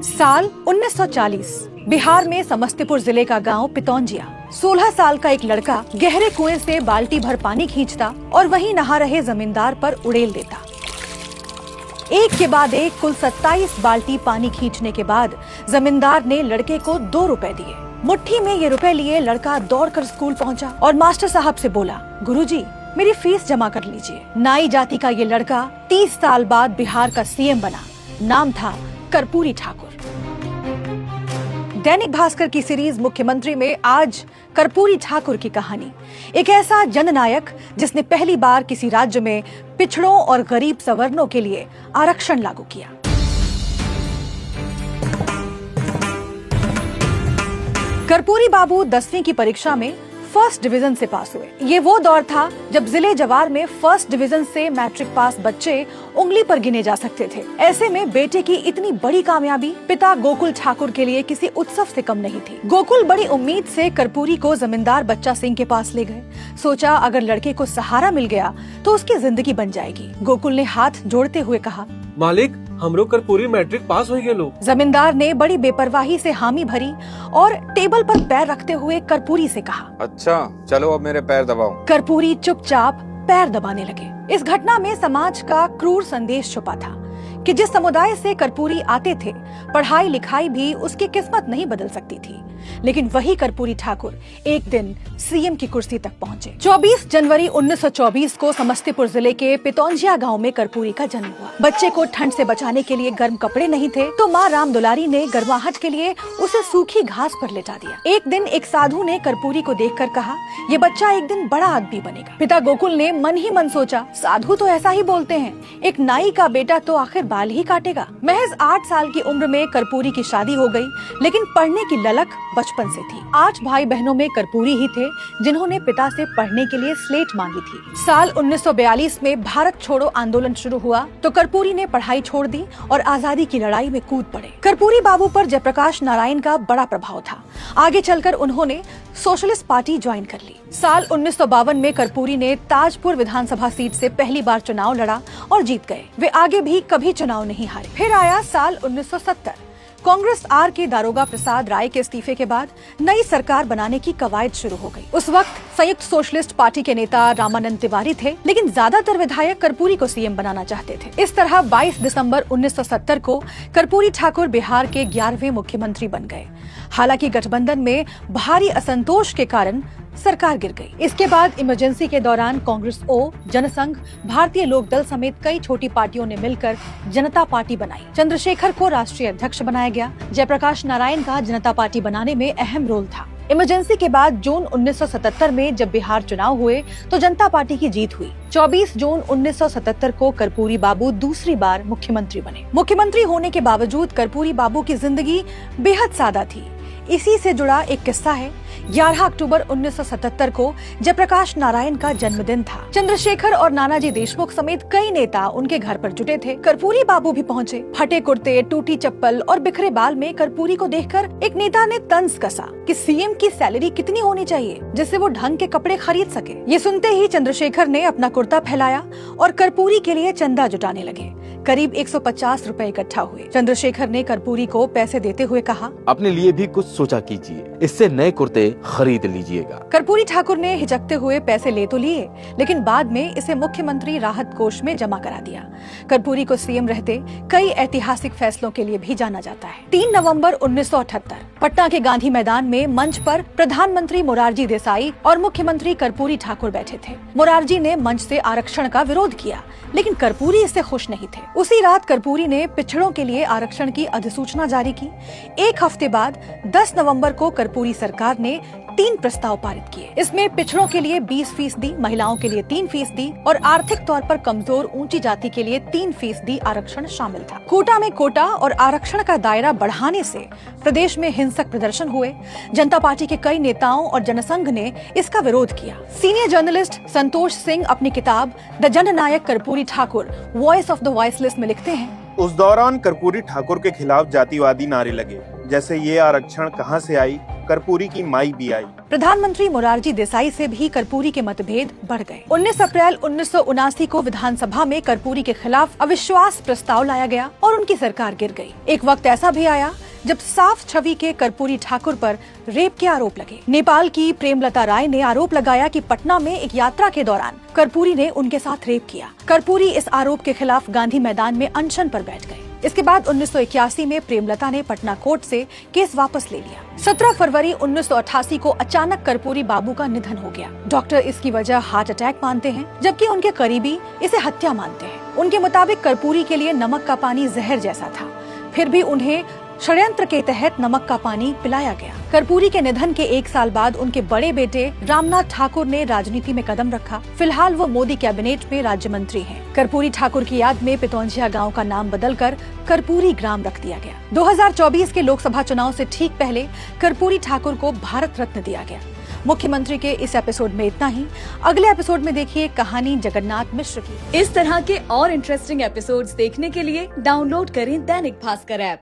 साल 1940 बिहार में समस्तीपुर जिले का गांव पितौंजिया। 16 साल का एक लड़का गहरे कुएं से बाल्टी भर पानी खींचता और वहीं नहा रहे जमींदार पर उड़ेल देता। एक के बाद एक कुल 27 बाल्टी पानी खींचने के बाद जमींदार ने लड़के को 2 रुपए दिए। मुट्ठी में ये रुपए लिए लड़का दौड़कर स्कूल पहुंचा और मास्टर साहब से बोला, गुरुजी मेरी फीस जमा कर लीजिए। नाई जाति का ये लड़का 30 साल बाद बिहार का सीएम बना। नाम था कर्पूरी ठाकुर। दैनिक भास्कर की सीरीज मुख्यमंत्री में आज कर्पूरी ठाकुर की कहानी, एक ऐसा जननायक जिसने पहली बार किसी राज्य में पिछड़ों और गरीब सवर्णों के लिए आरक्षण लागू किया। कर्पूरी बाबू 10वीं की परीक्षा में फर्स्ट डिवीजन से पास हुए। ये वो दौर था जब जिले जवार में फर्स्ट डिवीजन से मैट्रिक पास बच्चे उंगली पर गिने जा सकते थे। ऐसे में बेटे की इतनी बड़ी कामयाबी पिता गोकुल ठाकुर के लिए किसी उत्सव से कम नहीं थी। गोकुल बड़ी उम्मीद से कर्पूरी को जमींदार बच्चा सिंह के पास ले गए। सोचा अगर लड़के को सहारा मिल गया तो उसकी जिंदगी बन जाएगी। गोकुल ने हाथ जोड़ते हुए कहा, मालिक हमरो कर्पूरी मैट्रिक पास हो गेलो। जमींदार ने बड़ी बेपरवाही से हामी भरी और टेबल पर पैर रखते हुए कर्पूरी से कहा, अच्छा चलो अब मेरे पैर दबाओ। कर्पूरी चुपचाप पैर दबाने लगे। इस घटना में समाज का क्रूर संदेश छुपा था कि जिस समुदाय से कर्पूरी आते थे, पढ़ाई लिखाई भी उसकी किस्मत नहीं बदल सकती थी। लेकिन वही कर्पूरी ठाकुर एक दिन सीएम की कुर्सी तक पहुंचे। 24 जनवरी 1924 को समस्तीपुर जिले के पितौंजिया गांव में कर्पूरी का जन्म हुआ। बच्चे को ठंड से बचाने के लिए गर्म कपड़े नहीं थे तो माँ राम दुलारी ने गर्माहट के लिए उसे सूखी घास पर लेटा दिया। एक दिन एक साधु ने कर्पूरी को देखकर कहा, ये बच्चा एक दिन बड़ा आदमी बनेगा। पिता गोकुल ने मन ही मन सोचा, साधु तो ऐसा ही बोलते हैं, एक नाई का बेटा तो आखिर बाल ही काटेगा। महज 8 साल की उम्र में कर्पूरी की शादी हो गई, लेकिन पढ़ने की ललक बचपन से थी। 8 भाई बहनों में कर्पूरी ही थे जिन्होंने पिता से पढ़ने के लिए स्लेट मांगी थी। साल 1942 में भारत छोड़ो आंदोलन शुरू हुआ तो कर्पूरी ने पढ़ाई छोड़ दी और आजादी की लड़ाई में कूद पड़े। कर्पूरी बाबू पर जयप्रकाश नारायण का बड़ा प्रभाव था। आगे चलकर उन्होंने सोशलिस्ट पार्टी ज्वाइन कर ली। साल 1952 में कर्पूरी ने ताजपुर विधानसभा सीट से पहली बार चुनाव लड़ा और जीत गए। वे आगे भी कभी चुनाव नहीं हारे। फिर आया साल 1970। कांग्रेस आर के दारोगा प्रसाद राय के इस्तीफे के बाद नई सरकार बनाने की कवायद शुरू हो गई। उस वक्त संयुक्त सोशलिस्ट पार्टी के नेता रामानंद तिवारी थे, लेकिन ज्यादातर विधायक कर्पूरी को सीएम बनाना चाहते थे। इस तरह 22 दिसंबर 1970 को कर्पूरी ठाकुर बिहार के 11वें मुख्यमंत्री बन गए। हालांकि गठबंधन में भारी असंतोष के कारण सरकार गिर गई। इसके बाद इमरजेंसी के दौरान कांग्रेस ओ, जनसंघ, भारतीय लोक दल समेत कई छोटी पार्टियों ने मिलकर जनता पार्टी बनाई। चंद्रशेखर को राष्ट्रीय अध्यक्ष बनाया गया। जयप्रकाश नारायण का जनता पार्टी बनाने में अहम रोल था। इमरजेंसी के बाद जून 1977 में जब बिहार चुनाव हुए तो जनता पार्टी की जीत हुई। 24 जून 1977 को कर्पूरी बाबू दूसरी बार मुख्यमंत्री बने। मुख्यमंत्री होने के बावजूद कर्पूरी बाबू की जिंदगी बेहद सादा थी। इसी से जुड़ा एक किस्सा है। 11 अक्टूबर 1977 को जयप्रकाश नारायण का जन्मदिन था। चंद्रशेखर और नानाजी देशमुख समेत कई नेता उनके घर पर जुटे थे। कर्पूरी बाबू भी पहुंचे। फटे कुर्ते, टूटी चप्पल और बिखरे बाल में कर्पूरी को देखकर एक नेता ने तंज कसा कि सीएम की सैलरी कितनी होनी चाहिए जिससे वो ढंग के कपड़े खरीद सके। ये सुनते ही चंद्रशेखर ने अपना कुर्ता फैलाया और कर्पूरी के लिए चंदा जुटाने लगे। करीब 150 रुपए इकट्ठा हुए। चंद्रशेखर ने कर्पूरी को पैसे देते हुए कहा, अपने लिए भी कुछ सोचा कीजिए, इससे नए कुर्ते खरीद लीजिएगा। कर्पूरी ठाकुर ने हिचकते हुए पैसे ले तो लिए, लेकिन बाद में इसे मुख्यमंत्री राहत कोष में जमा करा दिया। कर्पूरी को सीएम रहते कई ऐतिहासिक फैसलों के लिए भी जाना जाता है। 3 नवंबर 1978 पटना के गांधी मैदान में मंच पर प्रधानमंत्री मोरारजी देसाई और मुख्यमंत्री कर्पूरी ठाकुर बैठे थे। मोरारजी ने मंच से आरक्षण का विरोध किया, लेकिन कर्पूरी इससे खुश नहीं थे। उसी रात कर्पूरी ने पिछड़ों के लिए आरक्षण की अधिसूचना जारी की। एक हफ्ते बाद 10 नवंबर को कर्पूरी सरकार ने 3 प्रस्ताव पारित किए। इसमें पिछड़ों के लिए 20%, महिलाओं के लिए 3% और आर्थिक तौर पर कमजोर ऊंची जाति के लिए 3% आरक्षण शामिल था। कोटा में कोटा और आरक्षण का दायरा बढ़ाने से प्रदेश में हिंसक प्रदर्शन हुए। जनता पार्टी के कई नेताओं और जनसंघ ने इसका विरोध किया। सीनियर जर्नलिस्ट संतोष सिंह अपनी किताब the Jannayak Karpoori Thakur voice of the voiceless में लिखते हैं, उस दौरान कर्पूरी ठाकुर के खिलाफ जातिवादी नारे लगे, जैसे ये आरक्षण कहां से आई, कर्पूरी की माई भी आई। प्रधानमंत्री मोरारजी देसाई से भी कर्पूरी के मतभेद बढ़ गए। 19 अप्रैल 1979 को विधानसभा में कर्पूरी के खिलाफ अविश्वास प्रस्ताव लाया गया और उनकी सरकार गिर गई। एक वक्त ऐसा भी आया जब साफ छवि के कर्पूरी ठाकुर पर रेप के आरोप लगे। नेपाल की प्रेमलता राय ने आरोप लगाया कि पटना में एक यात्रा के दौरान कर्पूरी ने उनके साथ रेप किया। कर्पूरी इस आरोप के खिलाफ गांधी मैदान में अनशन पर बैठ गए। इसके बाद 1981 में प्रेमलता ने पटना कोर्ट से केस वापस ले लिया। 17 फरवरी 1988 को अचानक कर्पूरी बाबू का निधन हो गया। डॉक्टर इसकी वजह हार्ट अटैक मानते हैं, जबकि उनके करीबी इसे हत्या मानते हैं। उनके मुताबिक कर्पूरी के लिए नमक का पानी जहर जैसा था, फिर भी उन्हें षड्यंत्र के तहत नमक का पानी पिलाया गया। कर्पूरी के निधन के 1 साल बाद उनके बड़े बेटे रामनाथ ठाकुर ने राजनीति में कदम रखा। फिलहाल वो मोदी कैबिनेट में राज्य मंत्री हैं। कर्पूरी ठाकुर की याद में पितौंझिया गांव का नाम बदलकर कर्पूरी ग्राम रख दिया गया। 2024 के लोकसभा चुनाव से ठीक पहले कर्पूरी ठाकुर को भारत रत्न दिया गया। मुख्यमंत्री के इस एपिसोड में इतना ही। अगले एपिसोड में देखिए कहानी जगन्नाथ मिश्र की। इस तरह के और इंटरेस्टिंग एपिसोड्स देखने के लिए डाउनलोड करें दैनिक भास्कर ऐप।